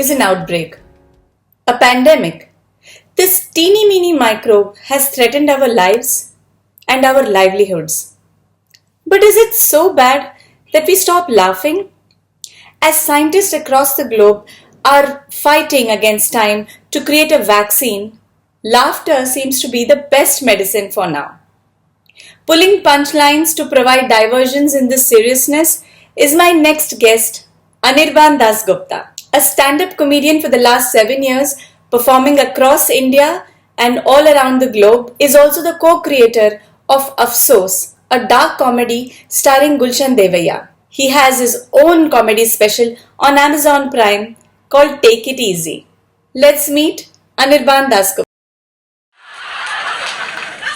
is an outbreak, a pandemic. This teeny meeny microbe has threatened our lives and our livelihoods. But is it so bad that we stop laughing? As scientists across the globe are fighting against time to create a vaccine, laughter seems to be the best medicine for now. Pulling punchlines to provide diversions in this seriousness is my next guest, Anirban Dasgupta, a stand-up comedian for the last 7 years, performing across India and all around the globe, is also the co-creator of Afsos, a dark comedy starring Gulshan Devaya. He has his own comedy special on Amazon Prime called Take It Easy. Let's meet Anirban Dasgupta.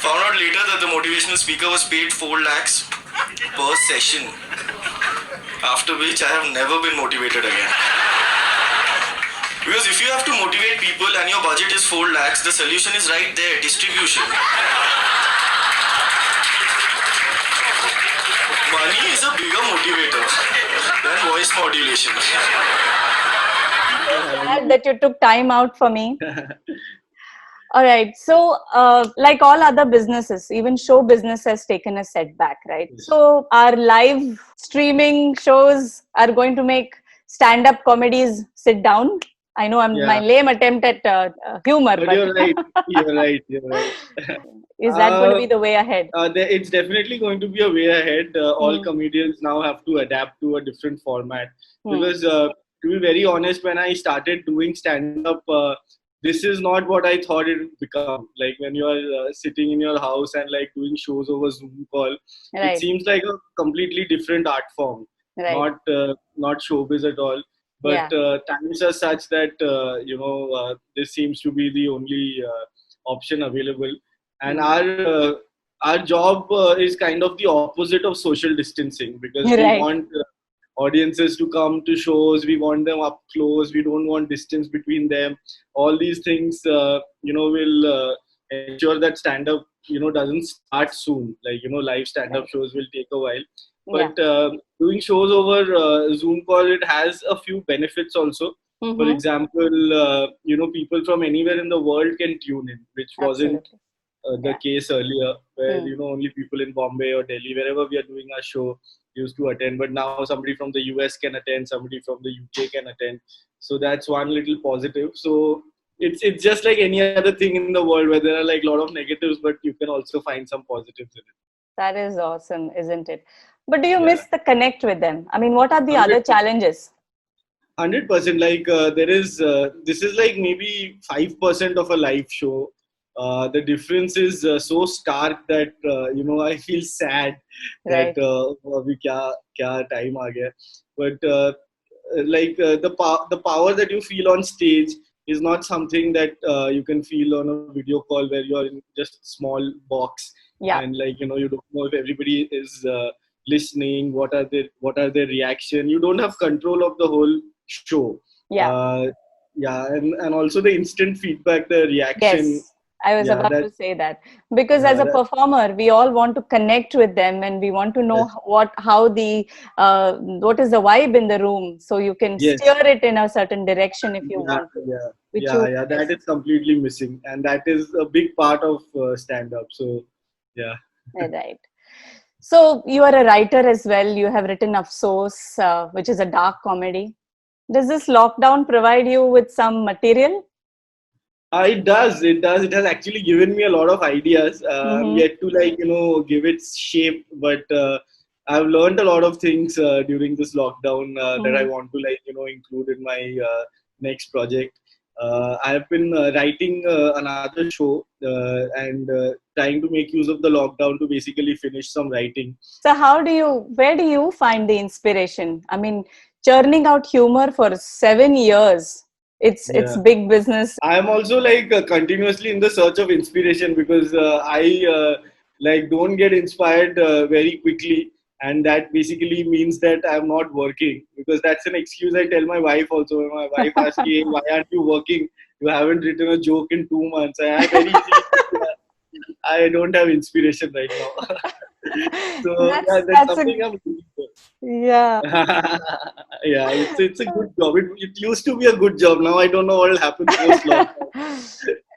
Found out later that the motivational speaker was paid 4 lakhs per session. After which I have never been motivated again. Because if you have to motivate people and your budget is 4 lakhs, the solution is right there, distribution. Money is a bigger motivator than voice modulation. Glad that you took time out for me. All right. So, like all other businesses, even show business has taken a setback, right? Yes. So, our live streaming shows are going to make stand-up comedies sit down. I know my lame attempt at humor, But you're right. You're right. Is that going to be the way ahead? It's definitely going to be a way ahead. All comedians now have to adapt to a different format. Because to be very honest, when I started doing stand-up, this is not what I thought it would become. Like when you're sitting in your house and like doing shows over Zoom call, Right. it seems like a completely different art form, Right. not showbiz at all. But times are such that this seems to be the only option available, and our job is kind of the opposite of social distancing, because Right. we want audiences to come to shows. We want them up close. We don't want distance between them. All these things, will ensure that stand-up, doesn't start soon. Like, live stand-up shows will take a while. But doing shows over Zoom call, it has a few benefits also. For example, people from anywhere in the world can tune in, which wasn't the case earlier, where only people in Bombay or Delhi, wherever we are doing our show, used to attend. But now somebody from the US can attend, somebody from the UK can attend. So that's one little positive. So it's just like any other thing in the world, where there are like a lot of negatives, but you can also find some positives in it. That is awesome, isn't it? But do you miss the connect with them? I mean, what are the other challenges? 100%. Like this is like maybe 5% of a live show. The difference is so stark that I feel sad that abhi kya time aa gaya. But the power that you feel on stage is not something that you can feel on a video call, where you're in just a small box and you don't know if everybody is listening. What are their reaction? You don't have control of the whole show. And also the instant feedback, the reaction. Yes. I was about to say that, because as a performer, we all want to connect with them, and we want to know what is the vibe in the room, so you can steer it in a certain direction if you want to. That is completely missing, and that is a big part of stand-up. So, Right. So you are a writer as well. You have written Afsos, which is a dark comedy. Does this lockdown provide you with some material? It does. It has actually given me a lot of ideas. I'm yet to give it shape, but I've learned a lot of things during this lockdown that I want to include in my next project. I've been writing another show and trying to make use of the lockdown to basically finish some writing. So where do you find the inspiration? I mean, churning out humor for 7 years. It's big business. I'm also continuously in the search of inspiration, because I don't get inspired very quickly, and that basically means that I'm not working, because that's an excuse I tell my wife also. When my wife asks me, why aren't you working? You haven't written a joke in 2 months. I don't have inspiration right now. So that's something I'm looking for. Yeah. Yeah, it's a good job. It used to be a good job. Now I don't know what will happen post lockdown.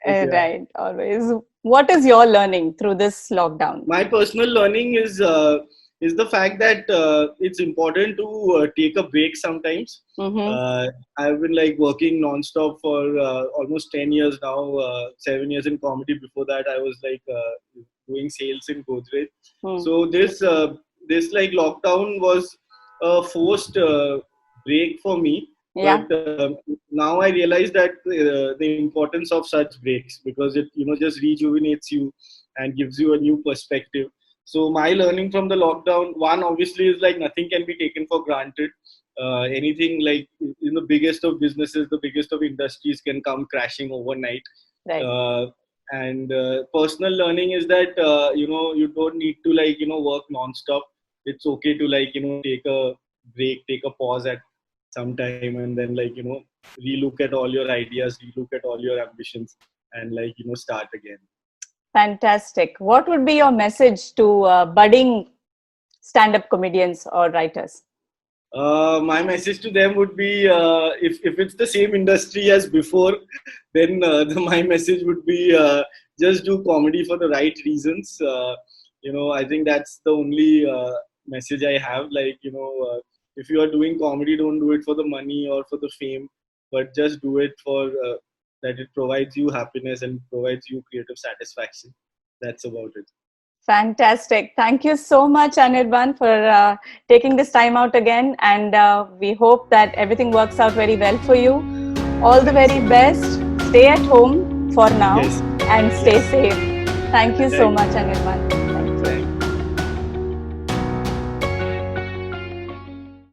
Yeah. Right, always. What is your learning through this lockdown? My personal learning is the fact that it's important to take a break sometimes. I've been like working non-stop for almost 10 years now, 7 years in comedy. Before that I was like doing sales in Godrej. So this like lockdown was a forced break for me. Yeah. But now I realize that the importance of such breaks, because it just rejuvenates you and gives you a new perspective. So my learning from the lockdown, one obviously is like nothing can be taken for granted. Anything like the biggest of businesses, the biggest of industries can come crashing overnight. Right. And personal learning is that you don't need to like work non-stop. It's okay to like take a break, take a pause at some time, and then like relook at all your ideas, relook at all your ambitions, and like start again. Fantastic. What would be your message to budding stand-up comedians or writers? My message to them would be, if it's the same industry as before, then my message would be just do comedy for the right reasons. I think that's the only message I have. Like, if you are doing comedy, don't do it for the money or for the fame, but just do it for that it provides you happiness and provides you creative satisfaction. That's about it. Fantastic. Thank you so much, Anirban, for taking this time out again. And we hope that everything works out very well for you. All the very best. Stay at home for now. Yes. And stay safe. Thank you so much, Anirban.